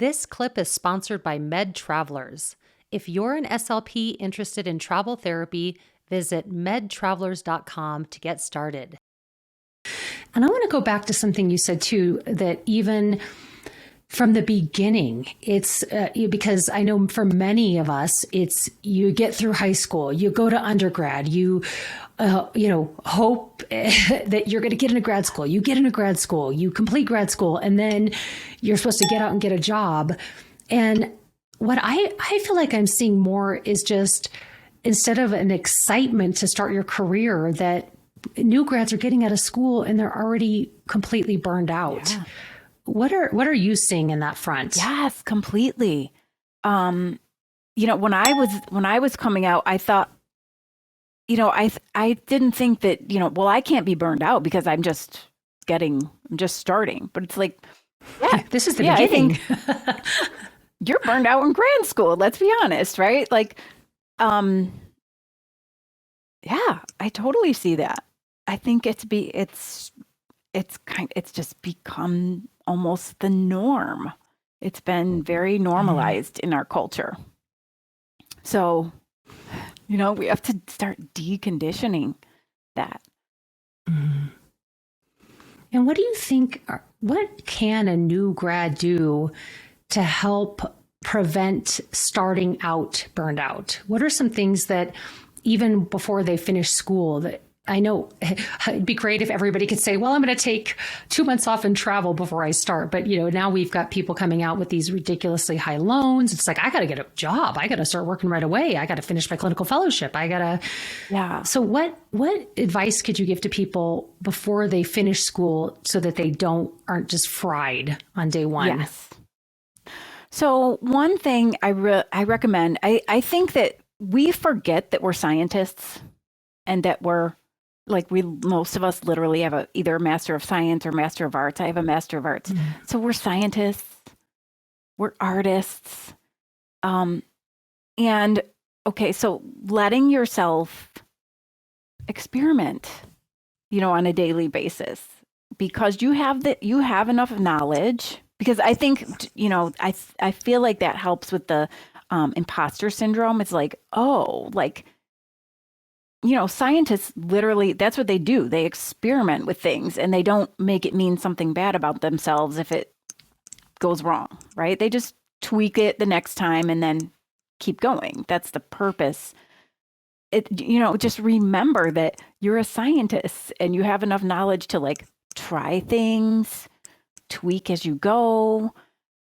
This clip is sponsored by Med Travelers. If you're an SLP interested in travel therapy, visit medtravelers.com to get started. And I want to go back to something you said too, that even from the beginning, it's because I know for many of us, it's you get through high school, you go to undergrad, you hope that you're going to get into grad school. You get into grad school, you complete grad school, and then you're supposed to get out and get a job. And what I feel like I'm seeing more is just instead of an excitement to start your career, that new grads are getting out of school and they're already completely burned out. Yeah. What are you seeing in that front? Yes, completely. When I was coming out, I thought, I didn't think that, well, I can't be burned out because I'm just starting. But it's like, yeah, this is the beginning. You're burned out in grad school. Let's be honest, right? Like, yeah, I totally see that. I think it's just become almost the norm. It's been very normalized in our culture. So, we have to start deconditioning that. And what do you think, what can a new grad do to help prevent starting out burned out? What are some things that even before they finish school that I know it'd be great if everybody could say, well, I'm going to take 2 months off and travel before I start. But, now we've got people coming out with these ridiculously high loans. It's like, I got to get a job. I got to start working right away. I got to finish my clinical fellowship. Yeah. So what advice could you give to people before they finish school so that they aren't just fried on day one? Yes. So one thing I recommend, I think that we forget that we're scientists and that most of us literally have either a Master of Science or Master of Arts. I have a Master of Arts. Mm-hmm. So we're scientists, we're artists. So letting yourself experiment, on a daily basis, because you have enough knowledge, because I think, I feel like that helps with the imposter syndrome. It's like, scientists literally, that's what they do. They experiment with things and they don't make it mean something bad about themselves if it goes wrong, right? They just tweak it the next time and then keep going. That's the purpose. Just remember that you're a scientist and you have enough knowledge to try things, tweak as you go,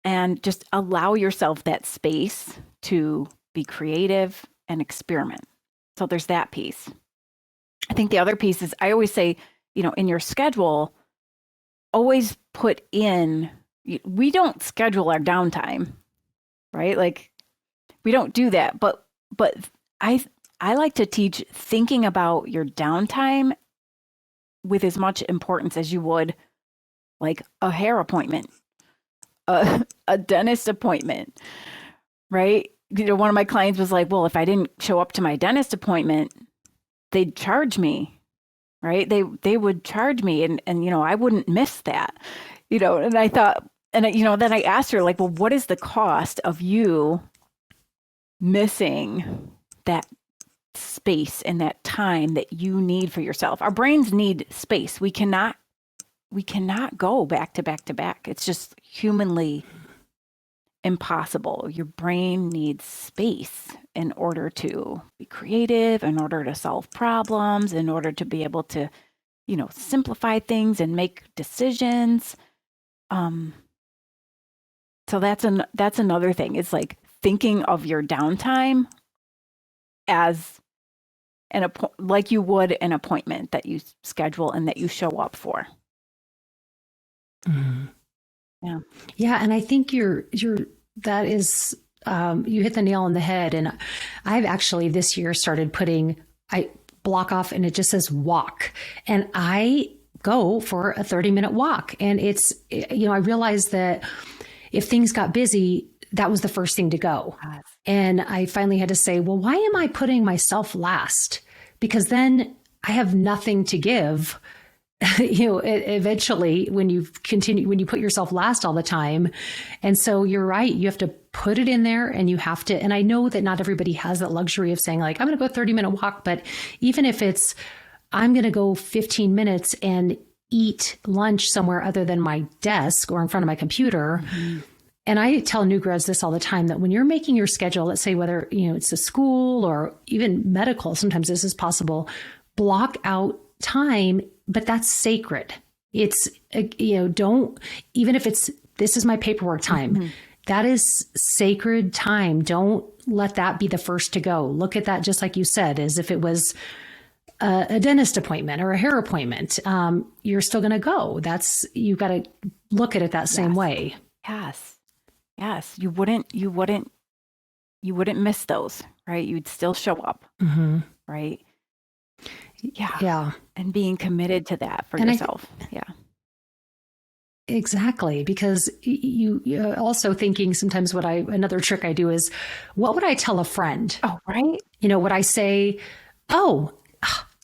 and just allow yourself that space to be creative and experiment. So there's that piece. I think the other piece is, I always say, in your schedule, always put in, we don't schedule our downtime, right? We don't do that. But I like to teach thinking about your downtime with as much importance as you would a hair appointment, a dentist appointment, right? One of my clients was like, well, if I didn't show up to my dentist appointment, they'd charge me, right? They would charge me and I wouldn't miss that, and I thought, and then I asked her well, what is the cost of you missing that space and that time that you need for yourself? Our brains need space. We cannot go back to back to back. It's just humanly impossible. Your brain needs space in order to be creative, in order to solve problems, in order to be able to, simplify things and make decisions. So that's another thing. It's thinking of your downtime as like you would an appointment that you schedule and that you show up for. Mm-hmm. Yeah. Yeah. And I think that is, you hit the nail on the head. And I've actually this year started I block off and it just says walk. And I go for a 30-minute walk. And it's, I realized that if things got busy, that was the first thing to go. And I finally had to say, well, why am I putting myself last? Because then I have nothing to give eventually when you put yourself last all the time. And so you're right. You have to put it in there and you have to, and I know that not everybody has that luxury of saying like, I'm going to go 30-minute walk, but even if it's, I'm going to go 15 minutes and eat lunch somewhere other than my desk or in front of my computer. Mm-hmm. And I tell new grads this all the time, that when you're making your schedule, let's say whether, it's a school or even medical, sometimes this is possible, block out time, but that's sacred. It's, don't, even if it's, this is my paperwork time, mm-hmm. that is sacred time. Don't let that be the first to go. Look at that, just like you said, as if it was a dentist appointment or a hair appointment. You're still going to go. You got to look at it that same way. Yes. You wouldn't miss those, right? You'd still show up, mm-hmm. right? Yeah. And being committed to that for yourself. Exactly. Because you're also thinking sometimes another trick I do is, what would I tell a friend? Oh, right. Would I say, oh,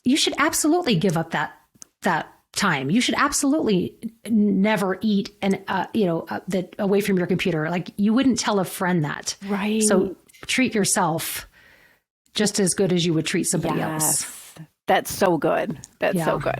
you should absolutely give up that time. You should absolutely never eat that away from your computer. Like, you wouldn't tell a friend that. Right. So treat yourself just as good as you would treat somebody else. That's so good. That's so good.